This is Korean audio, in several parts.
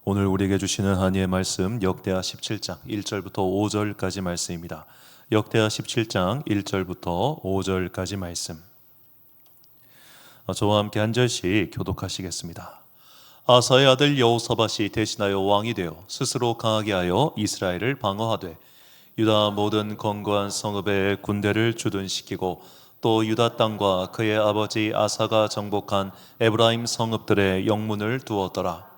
오늘 우리에게 주시는 하나님의 말씀 역대하 17장 1절부터 5절까지 말씀입니다. 역대하 17장 1절부터 5절까지 말씀. 저와 함께 한 절씩 교독하시겠습니다. 아사의 아들 여호사밧이 대신하여 왕이 되어 스스로 강하게 하여 이스라엘을 방어하되 유다 모든 건고한 성읍에 군대를 주둔시키고 또 유다 땅과 그의 아버지 아사가 정복한 에브라임 성읍들의 영문을 두었더라.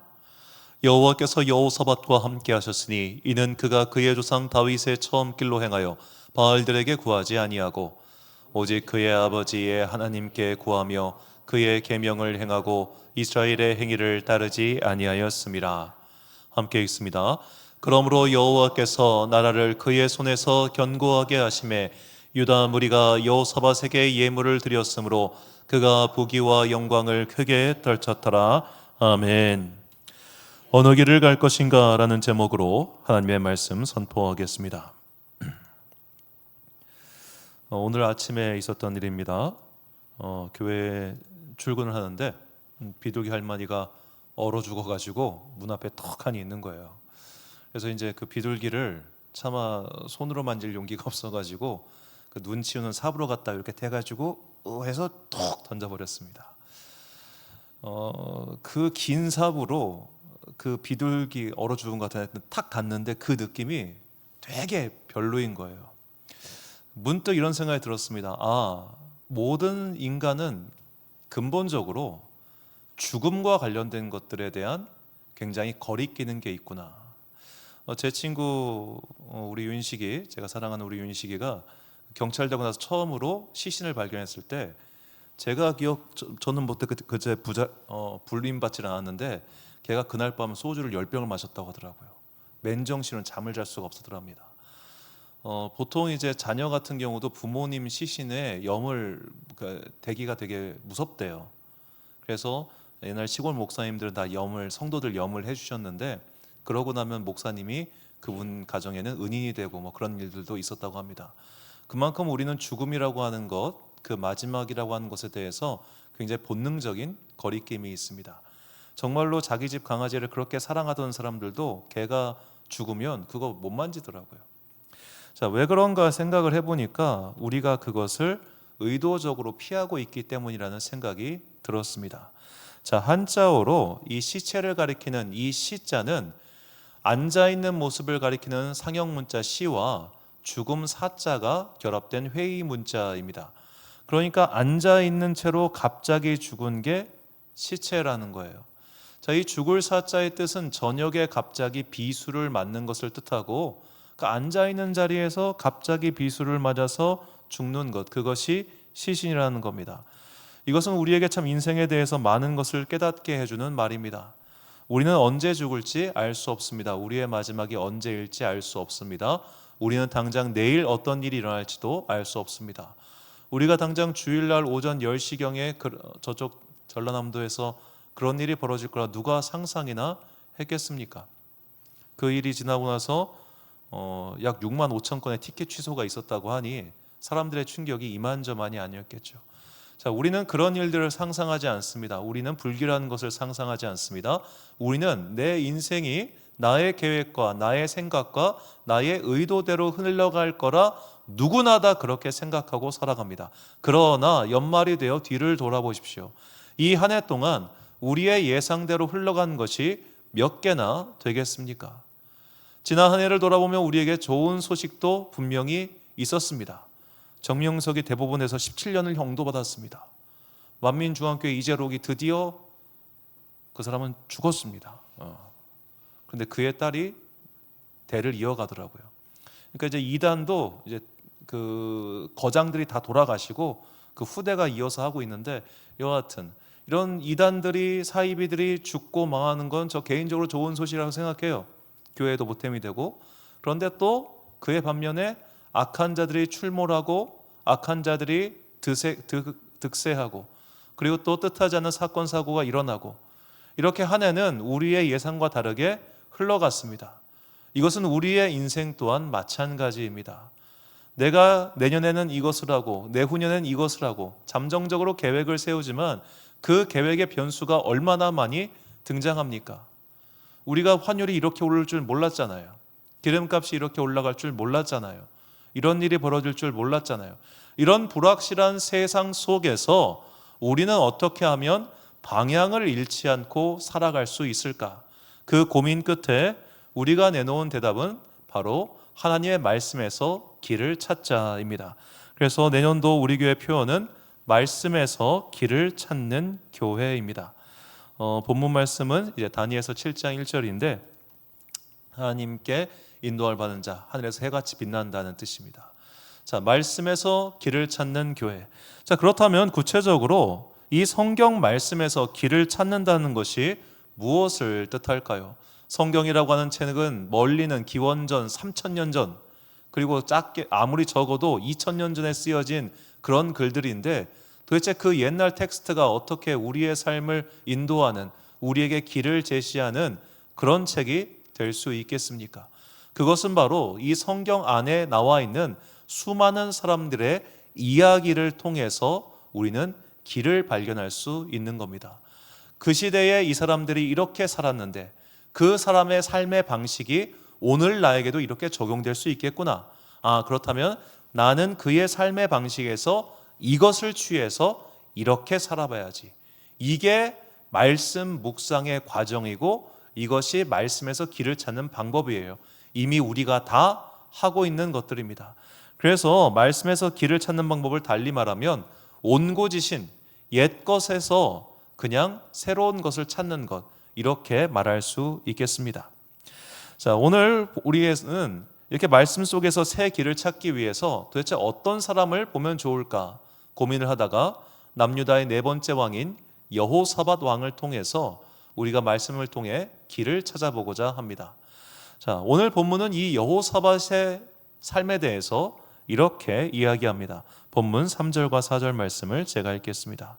여호와께서 여호사밧과 함께 하셨으니 이는 그가 그의 조상 다윗의 처음 길로 행하여 바알들에게 구하지 아니하고 오직 그의 아버지의 하나님께 구하며 그의 계명을 행하고 이스라엘의 행위를 따르지 아니하였음이라. 함께 읽습니다. 그러므로 여호와께서 나라를 그의 손에서 견고하게 하심에 유다 무리가 여호사밧에게 예물을 드렸으므로 그가 부귀와 영광을 크게 떨쳤더라. 아멘. 어느 길을 갈 것인가 라는 제목으로 하나님의 말씀 선포하겠습니다. 오늘 아침에 있었던 일입니다. 교회에 출근을 하는데 비둘기 할머니가 얼어 죽어가지고 문 앞에 턱하니 있는 거예요. 그래서 이제 그 비둘기를 차마 손으로 만질 용기가 없어가지고 그 눈 치우는 삽으로 갖다 이렇게 대가지고 해서 톡 던져버렸습니다. 그 긴 삽으로 그 비둘기 얼어 죽은 것 같은 탁 갔는데 그 느낌이 되게 별로인 거예요. 문득 이런 생각이 들었습니다. 모든 인간은 근본적으로 죽음과 관련된 것들에 대한 굉장히 거리끼는 게 있구나. 제 친구 우리 윤식이, 제가 사랑하는 우리 윤식이가 경찰되고 나서 처음으로 시신을 발견했을 때 제가 저는 그제 불림받지는 않았는데 걔가 그날 밤 소주를 10병을 마셨다고 하더라고요. 맨정신은 잠을 잘 수가 없었더랍니다. 보통 이제 자녀 같은 경우도 부모님 시신에 대기가 되게 무섭대요. 그래서 옛날 시골 목사님들은 다 성도들 염을 해주셨는데 그러고 나면 목사님이 그분 가정에는 은인이 되고 뭐 그런 일들도 있었다고 합니다. 그만큼 우리는 죽음이라고 하는 것, 그 마지막이라고 하는 것에 대해서 굉장히 본능적인 거리낌이 있습니다. 정말로 자기 집 강아지를 그렇게 사랑하던 사람들도 개가 죽으면 그거 못 만지더라고요. 자, 왜 그런가 생각을 해보니까 우리가 그것을 의도적으로 피하고 있기 때문이라는 생각이 들었습니다. 자, 한자어로 이 시체를 가리키는 이 시자는 앉아있는 모습을 가리키는 상형문자 시와 죽음 사자가 결합된 회의 문자입니다. 그러니까 앉아있는 채로 갑자기 죽은 게 시체라는 거예요. 자, 이 죽을 사자의 뜻은 저녁에 갑자기 비수를 맞는 것을 뜻하고 앉아있는 자리에서 갑자기 비수를 맞아서 죽는 것, 그것이 시신이라는 겁니다. 이것은 우리에게 참 인생에 대해서 많은 것을 깨닫게 해주는 말입니다. 우리는 언제 죽을지 알 수 없습니다. 우리의 마지막이 언제일지 알 수 없습니다. 우리는 당장 내일 어떤 일이 일어날지도 알 수 없습니다. 우리가 당장 주일날 오전 10시경에 저쪽 전라남도에서 그런 일이 벌어질 거라 누가 상상이나 했겠습니까? 그 일이 지나고 나서 약 6만 5천 건의 티켓 취소가 있었다고 하니 사람들의 충격이 이만저만이 아니었겠죠. 자, 우리는 그런 일들을 상상하지 않습니다. 우리는 불길한 것을 상상하지 않습니다. 우리는 내 인생이 나의 계획과 나의 생각과 나의 의도대로 흘러갈 거라 누구나 다 그렇게 생각하고 살아갑니다. 그러나 연말이 되어 뒤를 돌아보십시오. 이 한 해 동안 우리의 예상대로 흘러간 것이 몇 개나 되겠습니까? 지난 한 해를 돌아보면 우리에게 좋은 소식도 분명히 있었습니다. 정명석이 대법원에서 17년을 형도받았습니다. 만민중앙교회 이재록이 드디어 그 사람은 죽었습니다. 그런데 그의 딸이 대를 이어가더라고요. 그러니까 이제 이단도 이제 그 거장들이 다 돌아가시고 그 후대가 이어서 하고 있는데 여하튼 이런 이단들이 사이비들이 죽고 망하는 건 저 개인적으로 좋은 소식이라고 생각해요. 교회도 보탬이 되고. 그런데 또 그의 반면에 악한 자들이 출몰하고 악한 자들이 득세하고 그리고 또 뜻하지 않은 사건 사고가 일어나고 이렇게 한 해는 우리의 예상과 다르게 흘러갔습니다. 이것은 우리의 인생 또한 마찬가지입니다. 내가 내년에는 이것을 하고 내후년에는 이것을 하고 잠정적으로 계획을 세우지만 그 계획의 변수가 얼마나 많이 등장합니까? 우리가 환율이 이렇게 오를 줄 몰랐잖아요. 기름값이 이렇게 올라갈 줄 몰랐잖아요. 이런 일이 벌어질 줄 몰랐잖아요. 이런 불확실한 세상 속에서 우리는 어떻게 하면 방향을 잃지 않고 살아갈 수 있을까? 그 고민 끝에 우리가 내놓은 대답은 바로 하나님의 말씀에서 길을 찾자입니다. 그래서 내년도 우리 교회 표어는 말씀에서 길을 찾는 교회입니다. 본문 말씀은 이제 다니엘서 7장 1절인데 하나님께 인도할 받는 자 하늘에서 해같이 빛난다는 뜻입니다. 자, 말씀에서 길을 찾는 교회. 자, 그렇다면 구체적으로 이 성경 말씀에서 길을 찾는다는 것이 무엇을 뜻할까요? 성경이라고 하는 책은 멀리는 기원전 3000년 전, 그리고 작게 아무리 적어도 2000년 전에 쓰여진 그런 글들인데 도대체 그 옛날 텍스트가 어떻게 우리의 삶을 인도하는, 우리에게 길을 제시하는 그런 책이 될 수 있겠습니까? 그것은 바로 이 성경 안에 나와 있는 수많은 사람들의 이야기를 통해서 우리는 길을 발견할 수 있는 겁니다. 그 시대에 이 사람들이 이렇게 살았는데 그 사람의 삶의 방식이 오늘 나에게도 이렇게 적용될 수 있겠구나. 그렇다면 나는 그의 삶의 방식에서 이것을 취해서 이렇게 살아봐야지. 이게 말씀 묵상의 과정이고 이것이 말씀에서 길을 찾는 방법이에요. 이미 우리가 다 하고 있는 것들입니다. 그래서 말씀에서 길을 찾는 방법을 달리 말하면 온고지신 옛 것에서 그냥 새로운 것을 찾는 것, 이렇게 말할 수 있겠습니다. 자, 오늘 우리는 이렇게 말씀 속에서 새 길을 찾기 위해서 도대체 어떤 사람을 보면 좋을까 고민을 하다가 남유다의 네 번째 왕인 여호사밧 왕을 통해서 우리가 말씀을 통해 길을 찾아보고자 합니다. 자, 오늘 본문은 이 여호사밧의 삶에 대해서 이렇게 이야기합니다. 본문 3절과 4절 말씀을 제가 읽겠습니다.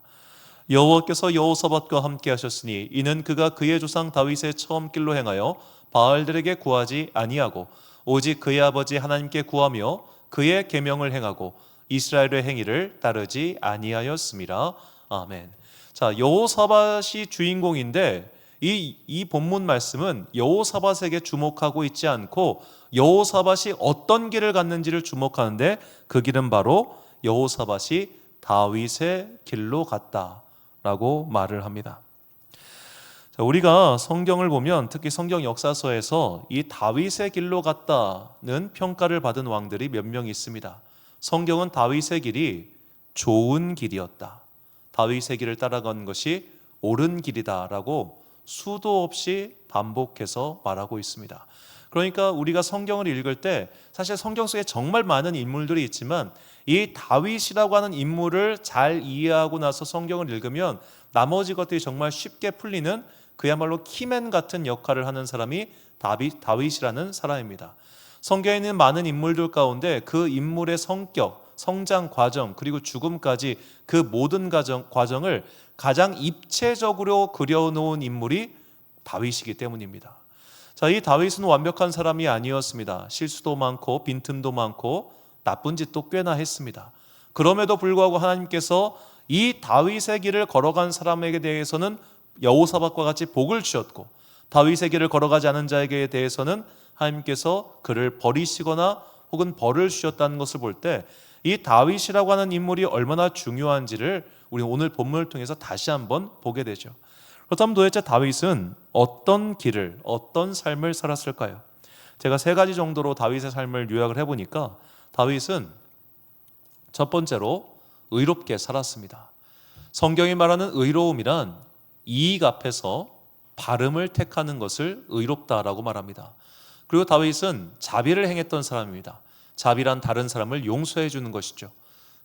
여호와께서 여호사밧과 함께 하셨으니 이는 그가 그의 조상 다윗의 처음 길로 행하여 바알들에게 구하지 아니하고 오직 그의 아버지 하나님께 구하며 그의 계명을 행하고 이스라엘의 행위를 따르지 아니하였음이라. 아멘. 자, 여호사밧이 주인공인데 이 본문 말씀은 여호사밧에게 주목하고 있지 않고 여호사밧이 어떤 길을 갔는지를 주목하는데 그 길은 바로 여호사밧이 다윗의 길로 갔다라고 말을 합니다. 자, 우리가 성경을 보면 특히 성경 역사서에서 이 다윗의 길로 갔다는 평가를 받은 왕들이 몇 명 있습니다. 성경은 다윗의 길이 좋은 길이었다, 다윗의 길을 따라간 것이 옳은 길이다라고 수도 없이 반복해서 말하고 있습니다. 그러니까 우리가 성경을 읽을 때 사실 성경 속에 정말 많은 인물들이 있지만 이 다윗이라고 하는 인물을 잘 이해하고 나서 성경을 읽으면 나머지 것들이 정말 쉽게 풀리는 그야말로 키맨 같은 역할을 하는 사람이 다윗이라는 사람입니다. 성경에 있는 많은 인물들 가운데 그 인물의 성격, 성장 과정, 그리고 죽음까지 그 모든 과정을 가장 입체적으로 그려놓은 인물이 다윗이기 때문입니다. 자, 이 다윗은 완벽한 사람이 아니었습니다. 실수도 많고 빈틈도 많고 나쁜 짓도 꽤나 했습니다. 그럼에도 불구하고 하나님께서 이 다윗의 길을 걸어간 사람에게 대해서는 여호사밧과 같이 복을 주셨고 다윗의 길을 걸어가지 않은 자에게 대해서는 하나님께서 그를 버리시거나 혹은 벌을 주셨다는 것을 볼 때 이 다윗이라고 하는 인물이 얼마나 중요한지를 우리 오늘 본문을 통해서 다시 한번 보게 되죠. 그렇다면 도대체 다윗은 어떤 길을, 어떤 삶을 살았을까요? 제가 세 가지 정도로 다윗의 삶을 요약을 해보니까 다윗은 첫 번째로 의롭게 살았습니다. 성경이 말하는 의로움이란 이익 앞에서 바름을 택하는 것을 의롭다라고 말합니다. 그리고 다윗은 자비를 행했던 사람입니다. 자비란 다른 사람을 용서해 주는 것이죠.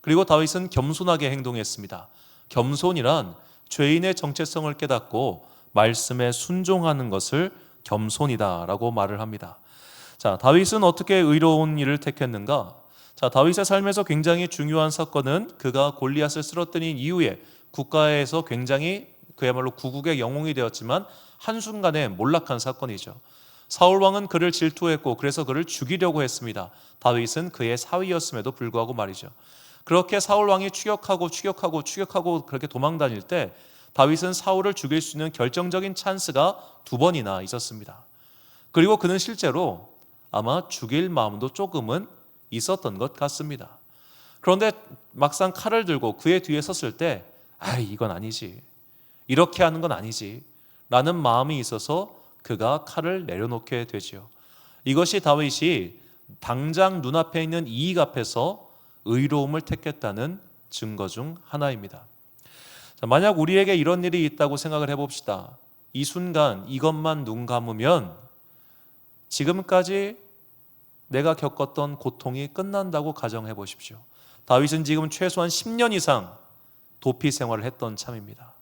그리고 다윗은 겸손하게 행동했습니다. 겸손이란 죄인의 정체성을 깨닫고 말씀에 순종하는 것을 겸손이다라고 말을 합니다. 자, 다윗은 어떻게 의로운 일을 택했는가? 자, 다윗의 삶에서 굉장히 중요한 사건은 그가 골리앗을 쓰러뜨린 이후에 국가에서 굉장히 그야말로 구국의 영웅이 되었지만 한순간에 몰락한 사건이죠. 사울 왕은 그를 질투했고 그래서 그를 죽이려고 했습니다. 다윗은 그의 사위였음에도 불구하고 말이죠. 그렇게 사울 왕이 추격하고 그렇게 도망 다닐 때 다윗은 사울을 죽일 수 있는 결정적인 찬스가 2번이나 있었습니다. 그리고 그는 실제로 아마 죽일 마음도 조금은 있었던 것 같습니다. 그런데 막상 칼을 들고 그의 뒤에 섰을 때 이건 아니지, 이렇게 하는 건 아니지 라는 마음이 있어서 그가 칼을 내려놓게 되지요. 이것이 다윗이 당장 눈앞에 있는 이익 앞에서 의로움을 택했다는 증거 중 하나입니다. 자, 만약 우리에게 이런 일이 있다고 생각을 해봅시다. 이 순간 이것만 눈 감으면 지금까지 내가 겪었던 고통이 끝난다고 가정해 보십시오. 다윗은 지금 최소한 10년 이상 도피 생활을 했던 참입니다.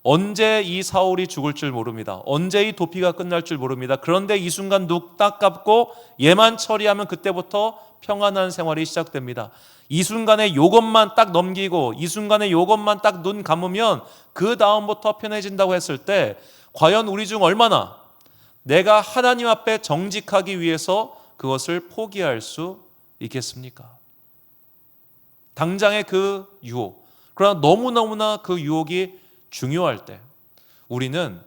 언제 이 사울이 죽을 줄 모릅니다. 언제 이 도피가 끝날 줄 모릅니다. 그런데 이 순간 눈 딱 감고 얘만 처리하면 그때부터 평안한 생활이 시작됩니다. 이 순간에 요것만 딱 넘기고 이 순간에 요것만 딱 눈 감으면 그 다음부터 편해진다고 했을 때 과연 우리 중 얼마나 내가 하나님 앞에 정직하기 위해서 그것을 포기할 수 있겠습니까? 당장의 그 유혹, 그러나 너무너무나 그 유혹이 중요할 때 우리는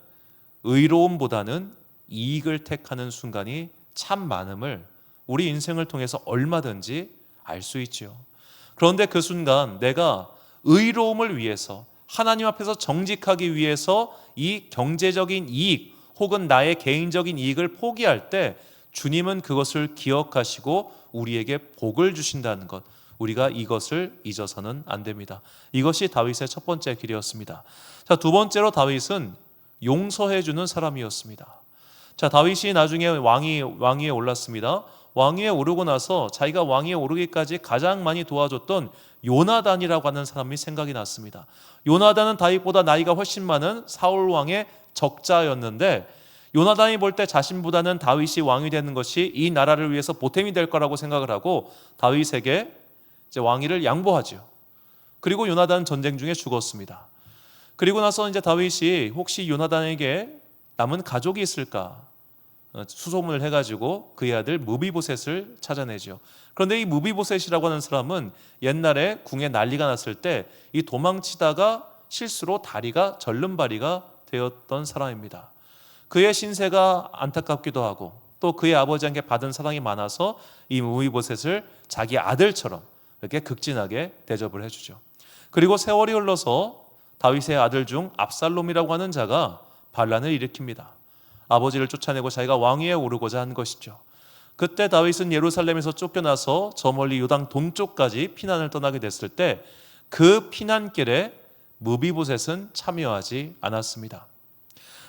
의로움보다는 이익을 택하는 순간이 참 많음을 우리 인생을 통해서 얼마든지 알 수 있죠. 그런데 그 순간 내가 의로움을 위해서 하나님 앞에서 정직하기 위해서 이 경제적인 이익 혹은 나의 개인적인 이익을 포기할 때 주님은 그것을 기억하시고 우리에게 복을 주신다는 것, 우리가 이것을 잊어서는 안 됩니다. 이것이 다윗의 첫 번째 길이었습니다. 자, 두 번째로 다윗은 용서해 주는 사람이었습니다. 자, 다윗이 나중에 왕위에 올랐습니다. 왕위에 오르고 나서 자기가 왕위에 오르기까지 가장 많이 도와줬던 요나단이라고 하는 사람이 생각이 났습니다. 요나단은 다윗보다 나이가 훨씬 많은 사울 왕의 적자였는데 요나단이 볼 때 자신보다는 다윗이 왕이 되는 것이 이 나라를 위해서 보탬이 될 거라고 생각을 하고 다윗에게 이제 왕위를 양보하죠. 그리고 요나단 전쟁 중에 죽었습니다. 그리고 나서 이제 다윗이 혹시 요나단에게 남은 가족이 있을까 수소문을 해가지고 그의 아들 무비보셋을 찾아내죠. 그런데 이 무비보셋이라고 하는 사람은 옛날에 궁에 난리가 났을 때 이 도망치다가 실수로 다리가 절름발이가 되었던 사람입니다. 그의 신세가 안타깝기도 하고 또 그의 아버지에게 받은 사랑이 많아서 이 무비보셋을 자기 아들처럼 이렇게 극진하게 대접을 해주죠. 그리고 세월이 흘러서 다윗의 아들 중 압살롬이라고 하는 자가 반란을 일으킵니다. 아버지를 쫓아내고 자기가 왕위에 오르고자 한 것이죠. 그때 다윗은 예루살렘에서 쫓겨나서 저 멀리 요단 동쪽까지 피난을 떠나게 됐을 때 그 피난길에 무비보셋은 참여하지 않았습니다.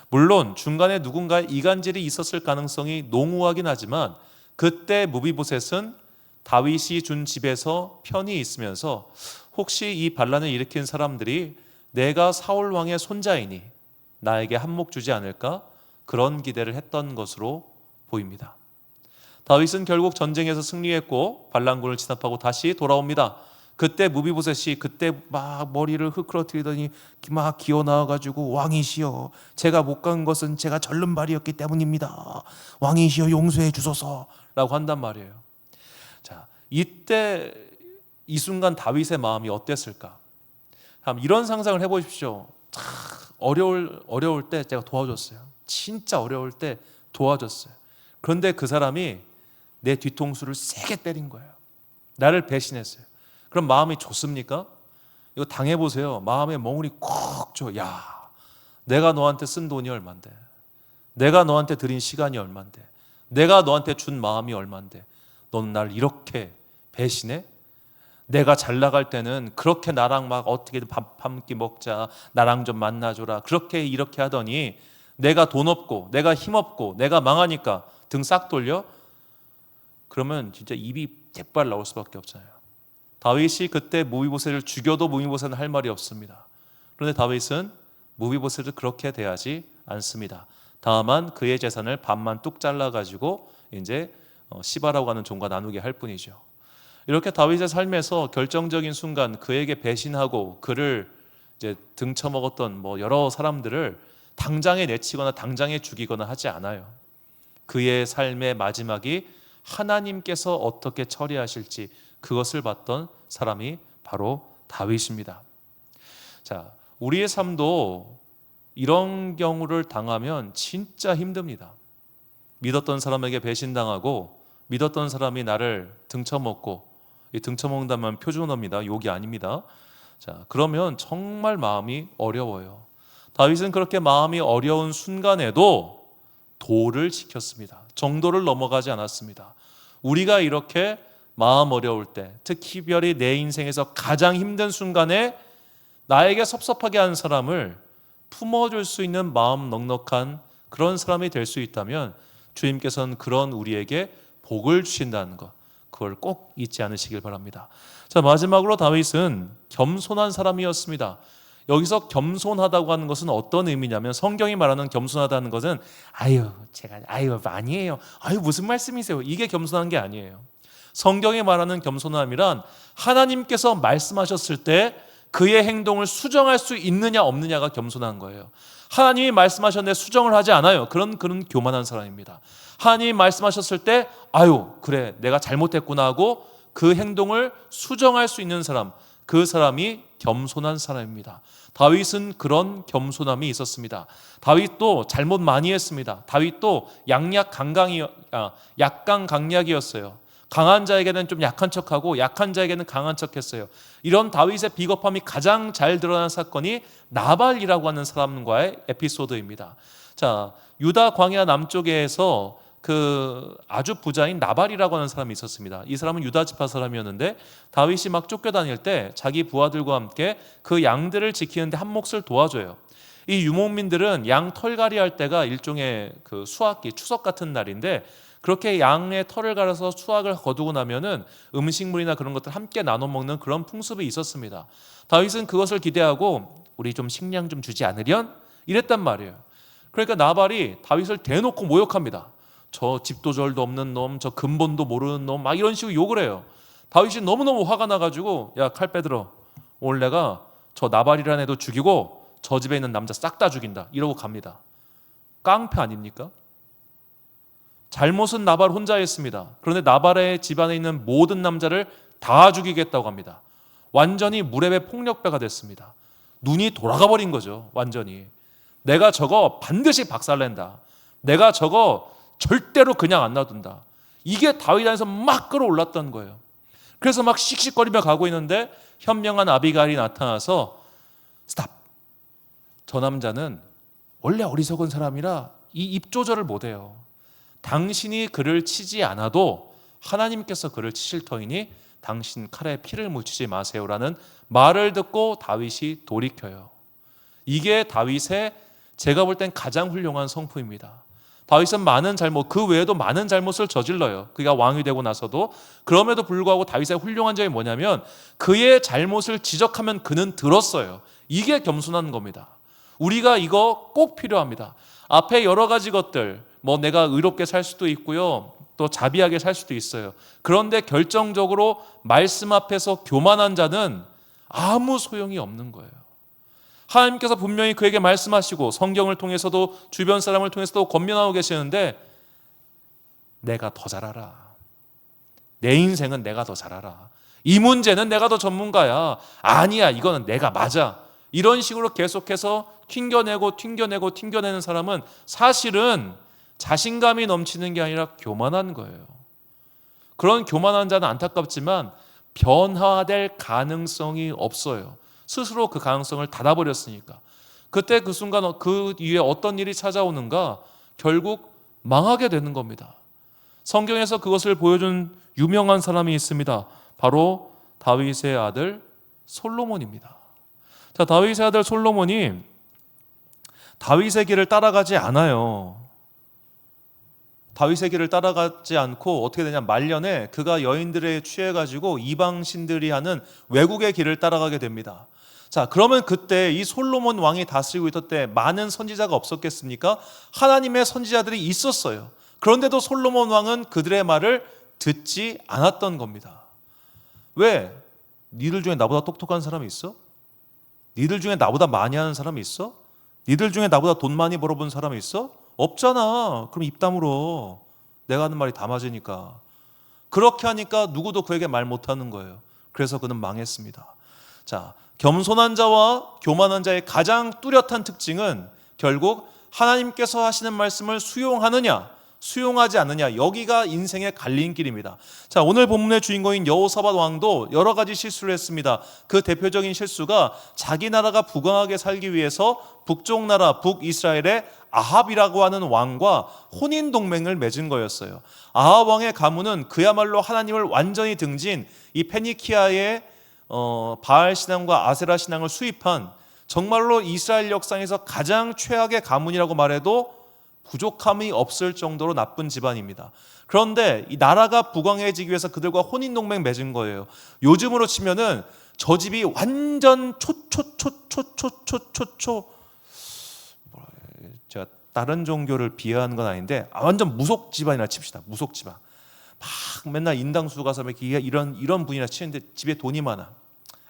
물론 중간에 누군가의 이간질이 있었을 가능성이 농후하긴 하지만 그때 무비보셋은 다윗이 준 집에서 편히 있으면서 혹시 이 반란을 일으킨 사람들이 내가 사울 왕의 손자이니 나에게 한몫 주지 않을까? 그런 기대를 했던 것으로 보입니다. 다윗은 결국 전쟁에서 승리했고 반란군을 진압하고 다시 돌아옵니다. 그때 무비보셋이 그때 막 머리를 흐크러뜨리더니 막 기어 나와가지고 왕이시여 제가 못 간 것은 제가 절름발이었기 때문입니다. 왕이시여 용서해 주소서라고 한단 말이에요. 자, 이때 이 순간 다윗의 마음이 어땠을까? 이런 상상을 해보십시오. 어려울 때 제가 도와줬어요. 진짜 어려울 때 도와줬어요. 그런데 그 사람이 내 뒤통수를 세게 때린 거예요. 나를 배신했어요. 그럼 마음이 좋습니까? 이거 당해보세요. 마음에 멍울이 콕 줘. 야, 내가 너한테 쓴 돈이 얼만데, 내가 너한테 드린 시간이 얼만데, 내가 너한테 준 마음이 얼만데 너는 날 이렇게 배신해? 내가 잘 나갈 때는 그렇게 나랑 막 어떻게든 밥 한 끼 먹자, 나랑 좀 만나줘라 그렇게 이렇게 하더니 내가 돈 없고 내가 힘 없고 내가 망하니까 등 싹 돌려? 그러면 진짜 입이 대빨 나올 수밖에 없잖아요. 다윗이 그때 무비보셋을 죽여도 무비보셋은 할 말이 없습니다. 그런데 다윗은 무비보셋을 그렇게 대하지 않습니다. 다만 그의 재산을 반만 뚝 잘라가지고 이제 시바라고 하는 종과 나누게 할 뿐이죠. 이렇게 다윗의 삶에서 결정적인 순간 그에게 배신하고 그를 이제 등쳐먹었던 여러 사람들을 당장에 내치거나 당장에 죽이거나 하지 않아요. 그의 삶의 마지막이 하나님께서 어떻게 처리하실지 그것을 봤던 사람이 바로 다윗입니다. 자, 우리의 삶도 이런 경우를 당하면 진짜 힘듭니다. 믿었던 사람에게 배신당하고 믿었던 사람이 나를 등쳐먹고, 이 등쳐먹는다면 표준어입니다. 욕이 아닙니다. 자, 그러면 정말 마음이 어려워요. 다윗은 그렇게 마음이 어려운 순간에도 도를 지켰습니다. 정도를 넘어가지 않았습니다. 우리가 이렇게 마음 어려울 때, 특히별히 내 인생에서 가장 힘든 순간에 나에게 섭섭하게 하는 사람을 품어줄 수 있는 마음 넉넉한 그런 사람이 될 수 있다면 주님께서는 그런 우리에게 복을 주신다는 것, 그걸 꼭 잊지 않으시길 바랍니다. 자, 마지막으로 다윗은 겸손한 사람이었습니다. 여기서 겸손하다고 하는 것은 어떤 의미냐면, 성경이 말하는 겸손하다는 것은 제가 아니에요, 무슨 말씀이세요, 이게 겸손한 게 아니에요. 성경이 말하는 겸손함이란 하나님께서 말씀하셨을 때 그의 행동을 수정할 수 있느냐 없느냐가 겸손한 거예요. 하나님이 말씀하셨는데 수정을 하지 않아요. 그런 교만한 사람입니다. 하나님이 말씀하셨을 때 그래 내가 잘못했구나 하고 그 행동을 수정할 수 있는 사람, 그 사람이 겸손한 사람입니다. 다윗은 그런 겸손함이 있었습니다. 다윗도 잘못 많이 했습니다. 다윗도 약강강약이었어요. 강한 자에게는 좀 약한 척하고 약한 자에게는 강한 척했어요. 이런 다윗의 비겁함이 가장 잘 드러난 사건이 나발이라고 하는 사람과의 에피소드입니다. 자, 유다 광야 남쪽에서 그 아주 부자인 나발이라고 하는 사람이 있었습니다. 이 사람은 유다 지파 사람이었는데 다윗이 막 쫓겨다닐 때 자기 부하들과 함께 그 양들을 지키는데 한 몫을 도와줘요. 이 유목민들은 양 털갈이 할 때가 일종의 그 수확기, 추석 같은 날인데, 그렇게 양의 털을 갈아서 수확을 거두고 나면은 음식물이나 그런 것들 함께 나눠 먹는 그런 풍습이 있었습니다. 다윗은 그것을 기대하고 우리 좀 식량 좀 주지 않으련? 이랬단 말이에요. 그러니까 나발이 다윗을 대놓고 모욕합니다. 저 집도절도 없는 놈, 저 근본도 모르는 놈, 막 이런 식으로 욕을 해요. 다윗이 너무너무 화가 나가지고 야, 칼 빼들어, 오늘 내가 저 나발이라는 애도 죽이고 저 집에 있는 남자 싹 다 죽인다, 이러고 갑니다. 깡패 아닙니까? 잘못은 나발 혼자 했습니다. 그런데 나발의 집안에 있는 모든 남자를 다 죽이겠다고 합니다. 완전히 무례배 폭력배가 됐습니다. 눈이 돌아가 버린 거죠. 완전히 내가 저거 반드시 박살낸다, 내가 저거 절대로 그냥 안 놔둔다, 이게 다윗 안에서 막 끌어올랐던 거예요. 그래서 막 씩씩거리며 가고 있는데 현명한 아비가일이 나타나서 스탑, 저 남자는 원래 어리석은 사람이라 이 입 조절을 못해요. 당신이 그를 치지 않아도 하나님께서 그를 치실 터이니 당신 칼에 피를 묻히지 마세요라는 말을 듣고 다윗이 돌이켜요. 이게 다윗의, 제가 볼 땐 가장 훌륭한 성품입니다. 다윗은 많은 잘못, 그 외에도 많은 잘못을 저질러요. 그가 왕이 되고 나서도. 그럼에도 불구하고 다윗의 훌륭한 점이 뭐냐면 그의 잘못을 지적하면 그는 들었어요. 이게 겸손한 겁니다. 우리가 이거 꼭 필요합니다. 앞에 여러 가지 것들, 내가 의롭게 살 수도 있고요, 또 자비하게 살 수도 있어요. 그런데 결정적으로 말씀 앞에서 교만한 자는 아무 소용이 없는 거예요. 하나님께서 분명히 그에게 말씀하시고 성경을 통해서도 주변 사람을 통해서도 권면하고 계시는데, 내가 더 잘 알아, 내 인생은 내가 더 잘 알아, 이 문제는 내가 더 전문가야, 아니야 이거는 내가 맞아, 이런 식으로 계속해서 튕겨내는 사람은 사실은 자신감이 넘치는 게 아니라 교만한 거예요. 그런 교만한 자는 안타깝지만 변화될 가능성이 없어요. 스스로 그 가능성을 닫아버렸으니까. 그때 그 순간 그 위에 어떤 일이 찾아오는가, 결국 망하게 되는 겁니다. 성경에서 그것을 보여준 유명한 사람이 있습니다. 바로 다윗의 아들 솔로몬입니다. 자, 다윗의 아들 솔로몬이 다윗의 길을 따라가지 않아요. 다윗의 길을 따라가지 않고 어떻게 되냐, 말년에 그가 여인들에 취해가지고 이방신들이 하는 외국의 길을 따라가게 됩니다. 자, 그러면 그때 이 솔로몬 왕이 다스리고 있을 때 많은 선지자가 없었겠습니까? 하나님의 선지자들이 있었어요. 그런데도 솔로몬 왕은 그들의 말을 듣지 않았던 겁니다. 왜? 니들 중에 나보다 똑똑한 사람이 있어? 니들 중에 나보다 많이 하는 사람이 있어? 니들 중에 나보다 돈 많이 벌어본 사람이 있어? 없잖아. 그럼 입 다물어. 내가 하는 말이 다 맞으니까. 그렇게 하니까 누구도 그에게 말 못하는 거예요. 그래서 그는 망했습니다. 자, 겸손한 자와 교만한 자의 가장 뚜렷한 특징은 결국 하나님께서 하시는 말씀을 수용하느냐 수용하지 않느냐, 여기가 인생의 갈림길입니다. 자, 오늘 본문의 주인공인 여호사밧 왕도 여러 가지 실수를 했습니다. 그 대표적인 실수가 자기 나라가 부강하게 살기 위해서 북쪽 나라 북이스라엘의 아합이라고 하는 왕과 혼인 동맹을 맺은 거였어요. 아합 왕의 가문은 그야말로 하나님을 완전히 등진 이 페니키아의 바알 신앙과 아세라 신앙을 수입한 정말로 이스라엘 역사에서 가장 최악의 가문이라고 말해도 부족함이 없을 정도로 나쁜 집안입니다. 그런데 이 나라가 부강해지기 위해서 그들과 혼인동맹 맺은 거예요. 요즘으로 치면은 저 집이 완전 제가 다른 종교를 비하하는 건 아닌데 완전 무속 집안이라 칩시다. 무속 집안. 막 맨날 인당수 가서 이런 분이나 치는데 집에 돈이 많아.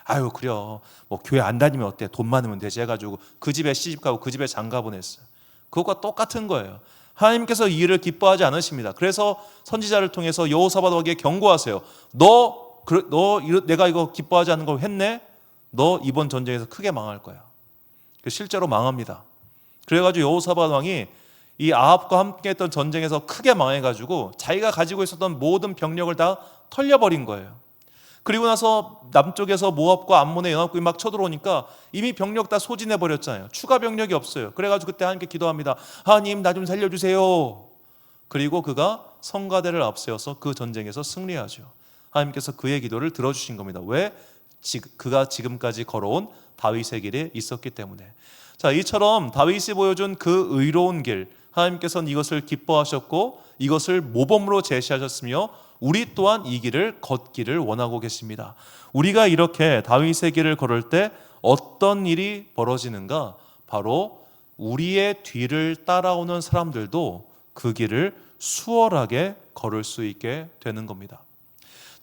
아유 그래요. 뭐 교회 안 다니면 어때? 돈 많으면 되지 해가지고 그 집에 시집 가고 그 집에 장가 보냈어요. 그것과 똑같은 거예요. 하나님께서 이 일을 기뻐하지 않으십니다. 그래서 선지자를 통해서 여호사밧 왕에게 경고하세요. 내가 이거 기뻐하지 않는 걸 했네? 너 이번 전쟁에서 크게 망할 거야. 실제로 망합니다. 그래가지고 여호사밧 왕이 이 아합과 함께했던 전쟁에서 크게 망해가지고 자기가 가지고 있었던 모든 병력을 다 털려버린 거예요. 그리고 나서 남쪽에서 모압과 암몬의 연합군이 막 쳐들어오니까 이미 병력 다 소진해버렸잖아요. 추가 병력이 없어요. 그래가지고 그때 하나님께 기도합니다. 하나님 나 좀 살려주세요. 그리고 그가 성가대를 앞세워서 그 전쟁에서 승리하죠. 하나님께서 그의 기도를 들어주신 겁니다. 왜? 그가 지금까지 걸어온 다윗의 길에 있었기 때문에. 자, 이처럼 다윗이 보여준 그 의로운 길, 하나님께서는 이것을 기뻐하셨고 이것을 모범으로 제시하셨으며 우리 또한 이 길을 걷기를 원하고 계십니다. 우리가 이렇게 다윗의 길을 걸을 때 어떤 일이 벌어지는가? 바로 우리의 뒤를 따라오는 사람들도 그 길을 수월하게 걸을 수 있게 되는 겁니다.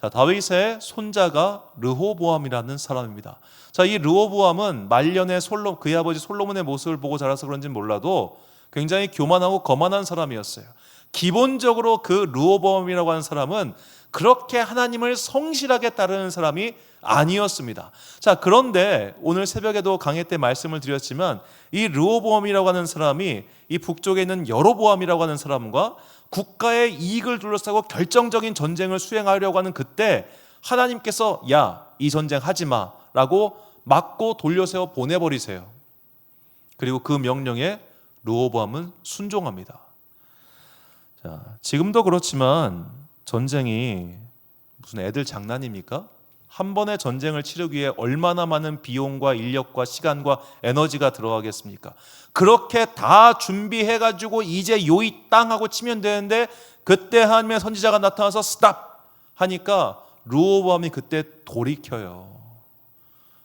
자, 다윗의 손자가 르호보암이라는 사람입니다. 자, 이 르호보암은 말년에 그의 아버지 솔로몬의 모습을 보고 자라서 그런지는 몰라도 굉장히 교만하고 거만한 사람이었어요. 기본적으로 그 르호보암이라고 하는 사람은 그렇게 하나님을 성실하게 따르는 사람이 아니었습니다. 자, 그런데 오늘 새벽에도 강해 때 말씀을 드렸지만 이 르호보암이라고 하는 사람이 이 북쪽에 있는 여로보암이라고 하는 사람과 국가의 이익을 둘러싸고 결정적인 전쟁을 수행하려고 하는 그때 하나님께서 야, 이 전쟁 하지 마라고 막고 돌려세워 보내버리세요. 그리고 그 명령에 르호보암은 순종합니다. 자, 지금도 그렇지만 전쟁이 무슨 애들 장난입니까? 한 번의 전쟁을 치르기 위해 얼마나 많은 비용과 인력과 시간과 에너지가 들어가겠습니까? 그렇게 다 준비해가지고 이제 요이 땅 하고 치면 되는데 그때 하나님의 선지자가 나타나서 스탑 하니까 르호보암이 그때 돌이켜요.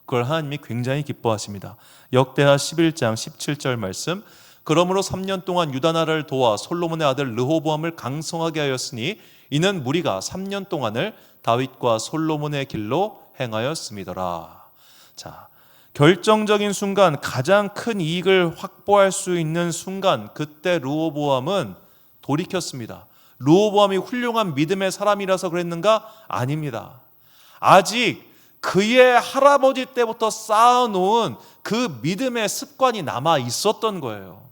그걸 하나님이 굉장히 기뻐하십니다. 역대하 11장 17절 말씀, 그러므로 3년 동안 유다 나라를 도와 솔로몬의 아들 르호보암을 강성하게 하였으니 이는 무리가 3년 동안을 다윗과 솔로몬의 길로 행하였음이더라. 자, 결정적인 순간, 가장 큰 이익을 확보할 수 있는 순간, 그때 르호보암은 돌이켰습니다. 르호보암이 훌륭한 믿음의 사람이라서 그랬는가? 아닙니다. 아직 그의 할아버지 때부터 쌓아놓은 그 믿음의 습관이 남아 있었던 거예요.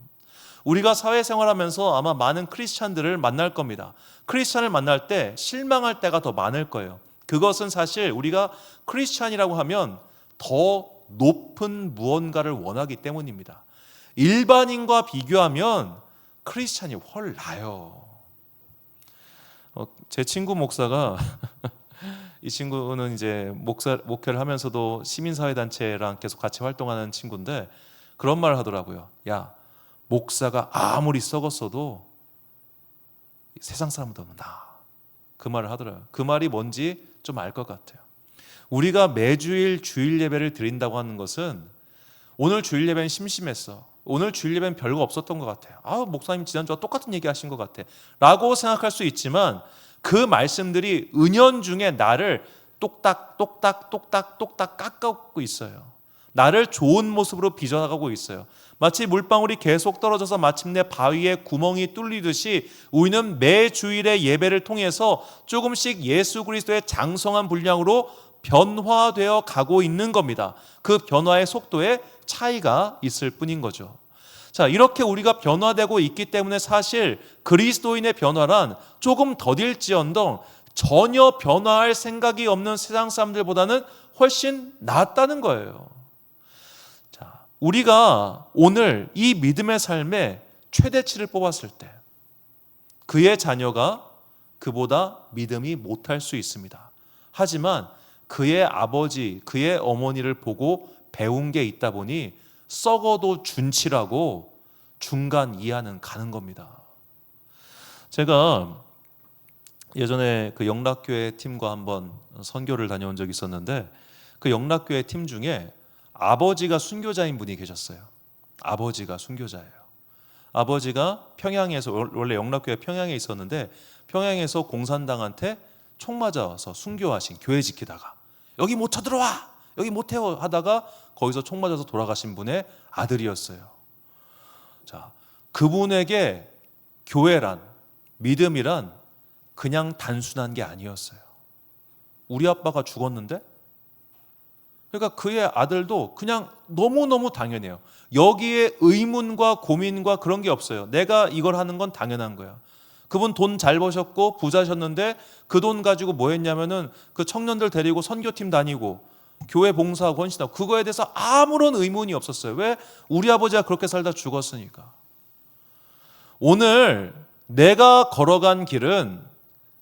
우리가 사회생활하면서 아마 많은 크리스찬들을 만날 겁니다. 크리스찬을 만날 때 실망할 때가 더 많을 거예요. 그것은 사실 우리가 크리스찬이라고 하면 더 높은 무언가를 원하기 때문입니다. 일반인과 비교하면 크리스찬이 훨 나아요. 제 친구 목사가 이 친구는 이제 목회를 하면서도 시민사회단체랑 계속 같이 활동하는 친구인데 그런 말을 하더라고요. 야, 목사가 아무리 썩었어도 세상 사람보다는 나아. 그 말을 하더라고요. 그 말이 뭔지 좀 알 것 같아요. 우리가 매주일 주일 예배를 드린다고 하는 것은 오늘 주일 예배는 심심했어. 오늘 주일 예배는 별거 없었던 것 같아요. 목사님 지난주와 똑같은 얘기 하신 것 같아 라고 생각할 수 있지만 그 말씀들이 은연중에 나를 똑딱 깎아오고 있어요. 나를 좋은 모습으로 빚어나가고 있어요. 마치 물방울이 계속 떨어져서 마침내 바위에 구멍이 뚫리듯이 우리는 매 주일의 예배를 통해서 조금씩 예수 그리스도의 장성한 분량으로 변화되어 가고 있는 겁니다. 그 변화의 속도에 차이가 있을 뿐인 거죠. 자, 이렇게 우리가 변화되고 있기 때문에 사실 그리스도인의 변화란 조금 더딜지언정 전혀 변화할 생각이 없는 세상 사람들보다는 훨씬 낫다는 거예요. 자, 우리가 오늘 이 믿음의 삶에 최대치를 뽑았을 때 그의 자녀가 그보다 믿음이 못할 수 있습니다. 하지만 그의 아버지, 그의 어머니를 보고 배운 게 있다 보니 썩어도 준치라고 중간 이하는 가는 겁니다. 제가 예전에 그 영락교회 팀과 한번 선교를 다녀온 적이 있었는데 그 영락교회 팀 중에 아버지가 순교자인 분이 계셨어요. 아버지가 순교자예요. 아버지가 평양에서, 원래 영락교회 평양에 있었는데 평양에서 공산당한테 총 맞아서 순교하신, 교회 지키다가 여기 못 쳐들어와, 여기 못 태워 하다가 거기서 총 맞아서 돌아가신 분의 아들이었어요. 자, 그분에게 교회란, 믿음이란 그냥 단순한 게 아니었어요. 우리 아빠가 죽었는데? 그러니까 그의 아들도 그냥 너무너무 당연해요. 여기에 의문과 고민과 그런 게 없어요. 내가 이걸 하는 건 당연한 거야. 그분 돈 잘 버셨고 부자셨는데 그 돈 가지고 뭐 했냐면은 그 청년들 데리고 선교팀 다니고 교회 봉사하고 헌신하고 그거에 대해서 아무런 의문이 없었어요. 왜? 우리 아버지가 그렇게 살다 죽었으니까. 오늘 내가 걸어간 길은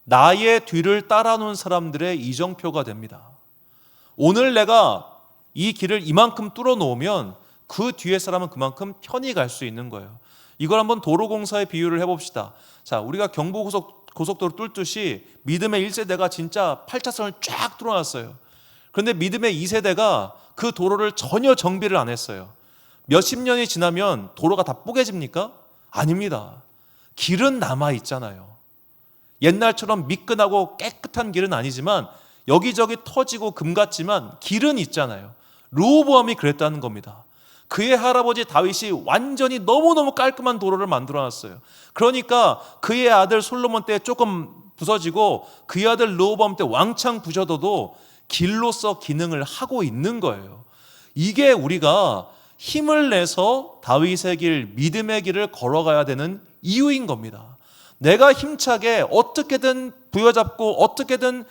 나의 뒤를 따라놓은 사람들의 이정표가 됩니다. 오늘 내가 이 길을 이만큼 뚫어놓으면 그 뒤에 사람은 그만큼 편히 갈 수 있는 거예요. 이걸 한번 도로공사에 비유를 해봅시다. 자, 우리가 경부고속도로 뚫듯이 믿음의 1세대가 진짜 8차선을 쫙 뚫어놨어요. 그런데 믿음의 2세대가 그 도로를 전혀 정비를 안 했어요. 몇십 년이 지나면 도로가 다 뽀개집니까? 아닙니다. 길은 남아있잖아요. 옛날처럼 미끈하고 깨끗한 길은 아니지만 여기저기 터지고 금 같지만 길은 있잖아요. 르호보암이 그랬다는 겁니다. 그의 할아버지 다윗이 완전히 너무너무 깔끔한 도로를 만들어놨어요. 그러니까 그의 아들 솔로몬 때 조금 부서지고 그의 아들 르호보암 때 왕창 부셔져도 길로서 기능을 하고 있는 거예요. 이게 우리가 힘을 내서 다윗의 길, 믿음의 길을 걸어가야 되는 이유인 겁니다. 내가 힘차게 어떻게든 부여잡고 어떻게든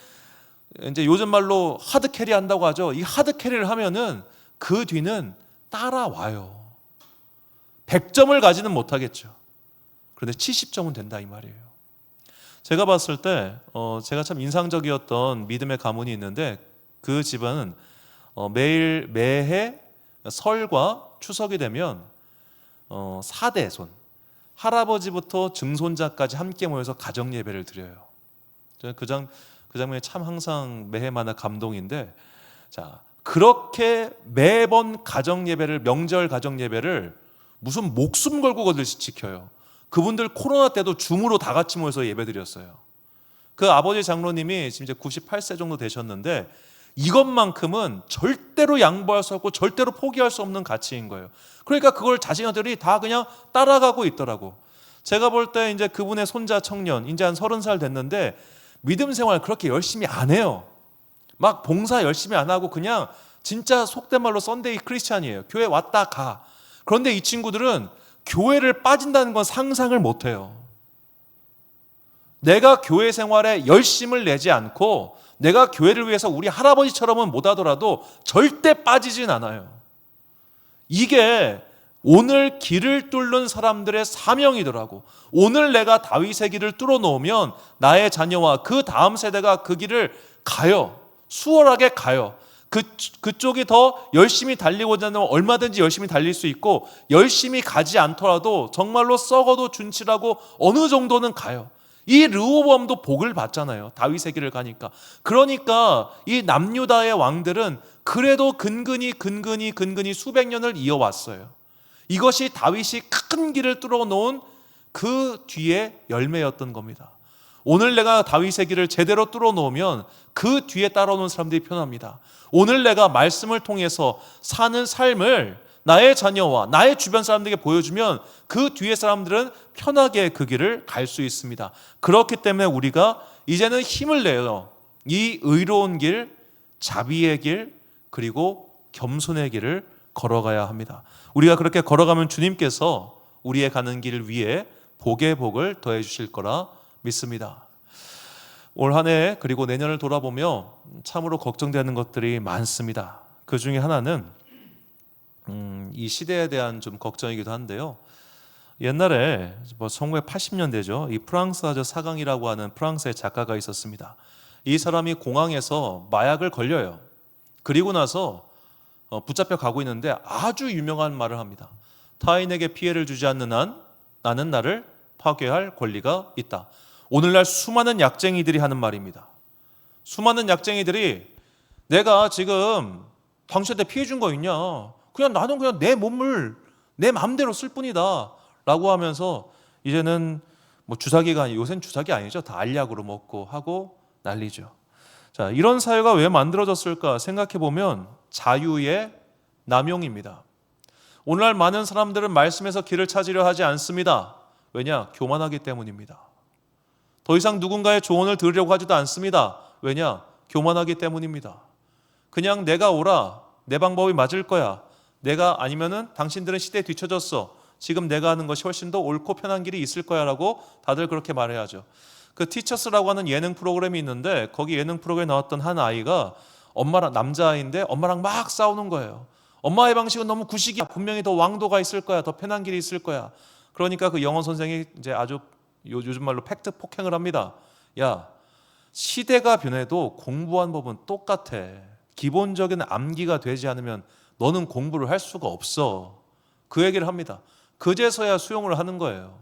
이제 요즘 말로 하드캐리 한다고 하죠. 이 하드캐리를 하면은 그 뒤는 따라와요. 100점을 가지는 못하겠죠. 그런데 70점은 된다 이 말이에요. 제가 봤을 때 제가 참 인상적이었던 믿음의 가문이 있는데 그 집안은 매해 설과 추석이 되면 4대손 할아버지부터 증손자까지 함께 모여서 가정 예배를 드려요. 저는 그 장면이 참 항상 매해마다 감동인데, 자, 그렇게 매번 가정 예배를, 명절 가정 예배를 무슨 목숨 걸고 거들씩 지켜요. 그분들 코로나 때도 줌으로 다 같이 모여서 예배 드렸어요. 그 아버지 장로님이 지금 이제 98세 정도 되셨는데 이것만큼은 절대로 양보할 수 없고 절대로 포기할 수 없는 가치인 거예요. 그러니까 그걸 자신들이 다 그냥 따라가고 있더라고. 제가 볼 때 이제 그분의 손자 청년, 이제 한 30살 됐는데 믿음 생활 그렇게 열심히 안 해요. 막 봉사 열심히 안 하고 그냥 진짜 속된 말로 썬데이 크리스찬이에요. 교회 왔다 가. 그런데 이 친구들은 교회를 빠진다는 건 상상을 못 해요. 내가 교회 생활에 열심을 내지 않고 내가 교회를 위해서 우리 할아버지처럼은 못하더라도 절대 빠지진 않아요. 이게 오늘 길을 뚫는 사람들의 사명이더라고. 오늘 내가 다윗의 길을 뚫어 놓으면 나의 자녀와 그 다음 세대가 그 길을 가요. 수월하게 가요. 그쪽이 더 열심히 달리고자 하면 얼마든지 열심히 달릴 수 있고, 열심히 가지 않더라도 정말로 썩어도 준치라고 어느 정도는 가요. 이 르호보암도 복을 받잖아요. 다윗의 길을 가니까. 그러니까 이 남유다의 왕들은 그래도 근근히 수백 년을 이어왔어요. 이것이 다윗이 큰 길을 뚫어 놓은 그 뒤에 열매였던 겁니다. 오늘 내가 다윗의 길을 제대로 뚫어 놓으면 그 뒤에 따라오는 사람들이 편합니다. 오늘 내가 말씀을 통해서 사는 삶을 나의 자녀와 나의 주변 사람들에게 보여주면 그 뒤에 사람들은 편하게 그 길을 갈 수 있습니다. 그렇기 때문에 우리가 이제는 힘을 내요. 이 의로운 길, 자비의 길 그리고 겸손의 길을 걸어가야 합니다. 우리가 그렇게 걸어가면 주님께서 우리의 가는 길을 위해 복의 복을 더해 주실 거라 믿습니다. 올 한 해 그리고 내년을 돌아보며 참으로 걱정되는 것들이 많습니다. 그 중에 하나는 이 시대에 대한 좀 걱정이기도 한데요. 옛날에 1980년대죠. 이 프랑스 아저 사강이라고 하는 프랑스의 작가가 있었습니다. 이 사람이 공항에서 마약을 걸려요. 그리고 나서 붙잡혀 가고 있는데 아주 유명한 말을 합니다. 타인에게 피해를 주지 않는 한 나는 나를 파괴할 권리가 있다. 오늘날 수많은 약쟁이들이 하는 말입니다. 수많은 약쟁이들이 내가 지금 당신한테 피해 준 거 있냐? 그냥 나는 그냥 내 몸을 내 마음대로 쓸 뿐이다 라고 하면서 이제는 주사기가 아니, 요새는 주사기 아니죠. 다 알약으로 먹고 하고 난리죠. 자, 이런 사회가 왜 만들어졌을까 생각해 보면 자유의 남용입니다. 오늘날 많은 사람들은 말씀에서 길을 찾으려 하지 않습니다. 왜냐? 교만하기 때문입니다. 더 이상 누군가의 조언을 들으려고 하지도 않습니다. 왜냐? 교만하기 때문입니다. 그냥 내가 오라. 내 방법이 맞을 거야. 내가 아니면은 당신들은 시대에 뒤처졌어. 지금 내가 하는 것이 훨씬 더 옳고 편한 길이 있을 거야 라고 다들 그렇게 말해야죠. 그 티처스라고 하는 예능 프로그램이 있는데 거기 예능 프로그램에 나왔던 한 아이가 엄마랑 남자아이인데 엄마랑 막 싸우는 거예요. 엄마의 방식은 너무 구식이야. 분명히 더 왕도가 있을 거야. 더 편한 길이 있을 거야. 그러니까 그 영어 선생이 이제 아주 요즘 말로 팩트 폭행을 합니다. 야, 시대가 변해도 공부한 법은 똑같아. 기본적인 암기가 되지 않으면 너는 공부를 할 수가 없어. 그 얘기를 합니다. 그제서야 수용을 하는 거예요.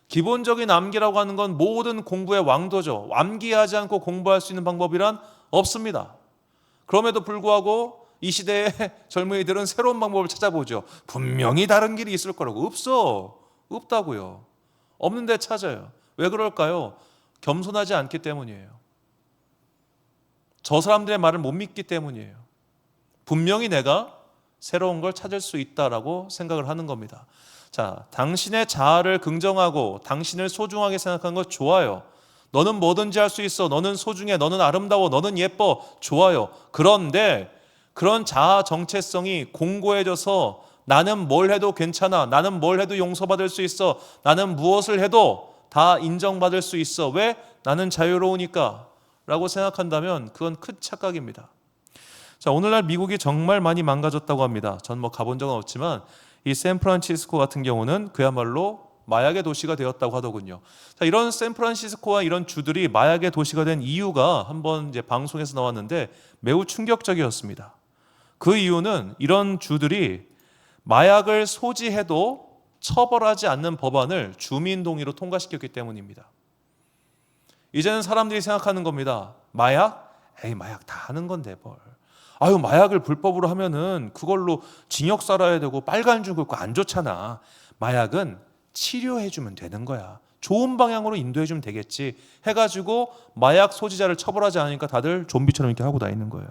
기본적인 암기라고 하는 건 모든 공부의 왕도죠. 암기하지 않고 공부할 수 있는 방법이란 없습니다. 그럼에도 불구하고 이 시대의 젊은이들은 새로운 방법을 찾아보죠. 분명히 다른 길이 있을 거라고. 없다고요. 없는데 찾아요. 왜 그럴까요? 겸손하지 않기 때문이에요. 저 사람들의 말을 못 믿기 때문이에요. 분명히 내가 새로운 걸 찾을 수 있다라고 생각을 하는 겁니다. 자, 당신의 자아를 긍정하고 당신을 소중하게 생각하는 거 좋아요. 너는 뭐든지 할 수 있어. 너는 소중해. 너는 아름다워. 너는 예뻐. 좋아요. 그런데 그런 자아 정체성이 공고해져서 나는 뭘 해도 괜찮아. 나는 뭘 해도 용서받을 수 있어. 나는 무엇을 해도 다 인정받을 수 있어. 왜? 나는 자유로우니까 라고 생각한다면 그건 큰 착각입니다. 자, 오늘날 미국이 정말 많이 망가졌다고 합니다. 전 가본 적은 없지만 이 샌프란시스코 같은 경우는 그야말로 마약의 도시가 되었다고 하더군요. 자, 이런 샌프란시스코와 이런 주들이 마약의 도시가 된 이유가 한번 이제 방송에서 나왔는데 매우 충격적이었습니다. 그 이유는 이런 주들이 마약을 소지해도 처벌하지 않는 법안을 주민 동의로 통과시켰기 때문입니다. 이제는 사람들이 생각하는 겁니다. 마약? 에이, 마약 다 하는 건데 뭘. 아유, 마약을 불법으로 하면은 그걸로 징역 살아야 되고 빨간 줄 긋고 안 좋잖아. 마약은 치료해주면 되는 거야. 좋은 방향으로 인도해주면 되겠지 해가지고 마약 소지자를 처벌하지 않으니까 다들 좀비처럼 이렇게 하고 다니는 거예요.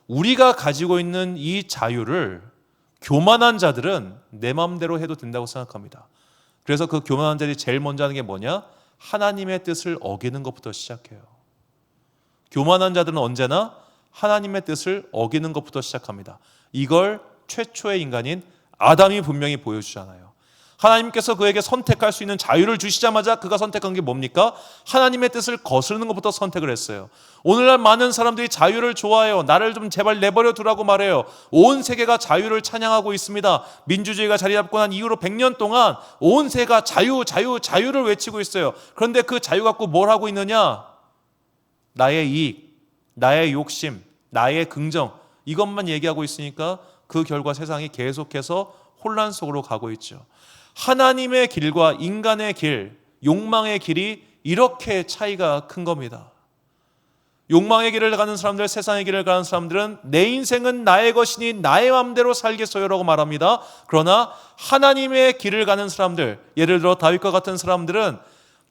우리가 가지고 있는 이 자유를 교만한 자들은 내 마음대로 해도 된다고 생각합니다. 그래서 그 교만한 자들이 제일 먼저 하는 게 뭐냐? 하나님의 뜻을 어기는 것부터 시작해요. 교만한 자들은 언제나 하나님의 뜻을 어기는 것부터 시작합니다. 이걸 최초의 인간인 아담이 분명히 보여주잖아요. 하나님께서 그에게 선택할 수 있는 자유를 주시자마자 그가 선택한 게 뭡니까? 하나님의 뜻을 거스르는 것부터 선택을 했어요. 오늘날 많은 사람들이 자유를 좋아해요. 나를 좀 제발 내버려 두라고 말해요. 온 세계가 자유를 찬양하고 있습니다. 민주주의가 자리 잡고 난 이후로 100년 동안 온 세계가 자유를 외치고 있어요. 그런데 그 자유 갖고 뭘 하고 있느냐? 나의 이익, 나의 욕심, 나의 긍정, 이것만 얘기하고 있으니까 그 결과 세상이 계속해서 혼란 속으로 가고 있죠. 하나님의 길과 인간의 길, 욕망의 길이 이렇게 차이가 큰 겁니다. 욕망의 길을 가는 사람들, 세상의 길을 가는 사람들은 내 인생은 나의 것이니 나의 마음대로 살겠어요라고 말합니다. 그러나 하나님의 길을 가는 사람들, 예를 들어 다윗과 같은 사람들은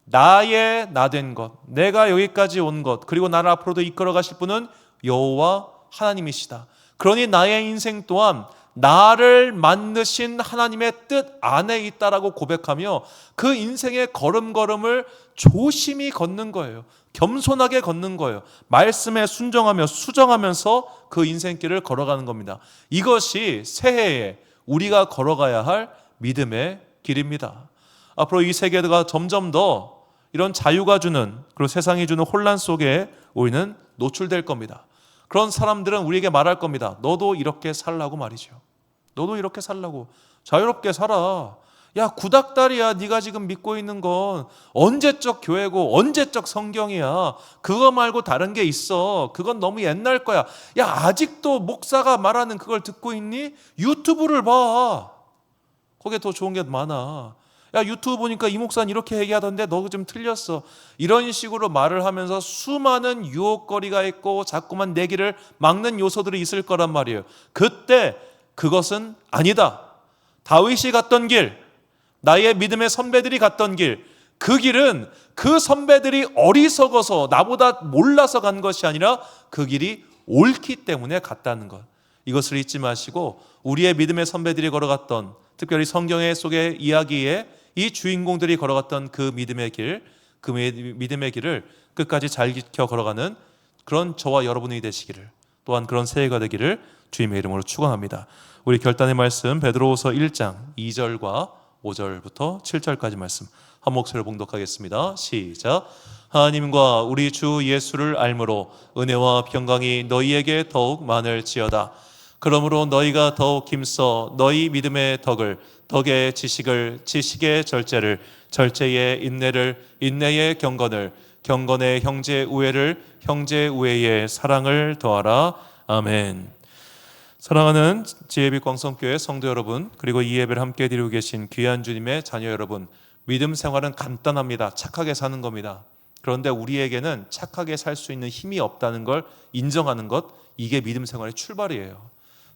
나의 나된 것, 내가 여기까지 온 것, 그리고 나를 앞으로도 이끌어 가실 분은 여호와 하나님이시다. 그러니 나의 인생 또한 나를 만드신 하나님의 뜻 안에 있다라고 고백하며 그 인생의 걸음걸음을 조심히 걷는 거예요. 겸손하게 걷는 거예요. 말씀에 순종하며 수정하면서 그 인생길을 걸어가는 겁니다. 이것이 새해에 우리가 걸어가야 할 믿음의 길입니다. 앞으로 이 세계가 점점 더 이런 자유가 주는, 그리고 세상이 주는 혼란 속에 우리는 노출될 겁니다. 그런 사람들은 우리에게 말할 겁니다. 너도 이렇게 살라고 말이죠. 너도 이렇게 살라고. 자유롭게 살아. 야, 구닥다리야. 네가 지금 믿고 있는 건 언제적 교회고 언제적 성경이야. 그거 말고 다른 게 있어. 그건 너무 옛날 거야. 야, 아직도 목사가 말하는 그걸 듣고 있니? 유튜브를 봐. 거기에 더 좋은 게 많아. 야, 유튜브 보니까 이 목사는 이렇게 얘기하던데 너 좀 틀렸어. 이런 식으로 말을 하면서 수많은 유혹거리가 있고 자꾸만 내 길을 막는 요소들이 있을 거란 말이에요. 그때 그것은 아니다. 다윗이 갔던 길, 나의 믿음의 선배들이 갔던 길, 그 길은 그 선배들이 어리석어서 나보다 몰라서 간 것이 아니라 그 길이 옳기 때문에 갔다는 것. 이것을 잊지 마시고 우리의 믿음의 선배들이 걸어갔던, 특별히 성경의 속의 이야기에 이 주인공들이 걸어갔던 그 믿음의 길, 그 믿음의 길을 끝까지 잘 지켜 걸어가는 그런 저와 여러분이 되시기를, 또한 그런 새해가 되기를 주님의 이름으로 축원합니다. 우리 결단의 말씀 베드로후서 1장 2절과 5절부터 7절까지 말씀 한 목소리로 봉독하겠습니다. 시작. 하나님과 우리 주 예수를 알므로 은혜와 평강이 너희에게 더욱 많을지어다. 그러므로 너희가 더욱 힘써 너희 믿음의 덕을, 덕의 지식을, 지식의 절제를, 절제의 인내를, 인내의 경건을, 경건의 형제 우애를, 형제 우애의 사랑을 더하라. 아멘. 사랑하는 지혜빛 광성교회 성도 여러분, 그리고 이 예배를 함께 드리고 계신 귀한 주님의 자녀 여러분, 믿음 생활은 간단합니다. 착하게 사는 겁니다. 그런데 우리에게는 착하게 살 수 있는 힘이 없다는 걸 인정하는 것, 이게 믿음 생활의 출발이에요.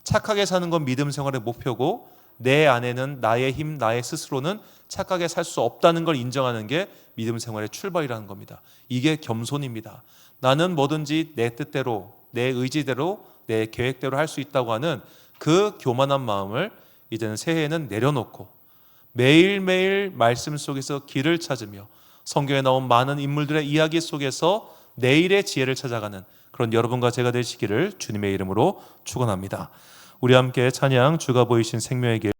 착하게 사는 건 믿음 생활의 목표고, 내 안에는 나의 힘, 나의 스스로는 착하게 살 수 없다는 걸 인정하는 게 믿음 생활의 출발이라는 겁니다. 이게 겸손입니다. 나는 뭐든지 내 뜻대로, 내 의지대로, 내 계획대로 할 수 있다고 하는 그 교만한 마음을 이제는 새해에는 내려놓고 매일매일 말씀 속에서 길을 찾으며 성경에 나온 많은 인물들의 이야기 속에서 내일의 지혜를 찾아가는 그런 여러분과 제가 되시기를 주님의 이름으로 축원합니다. 우리 함께 찬양, 주가 보이신 생명의 길.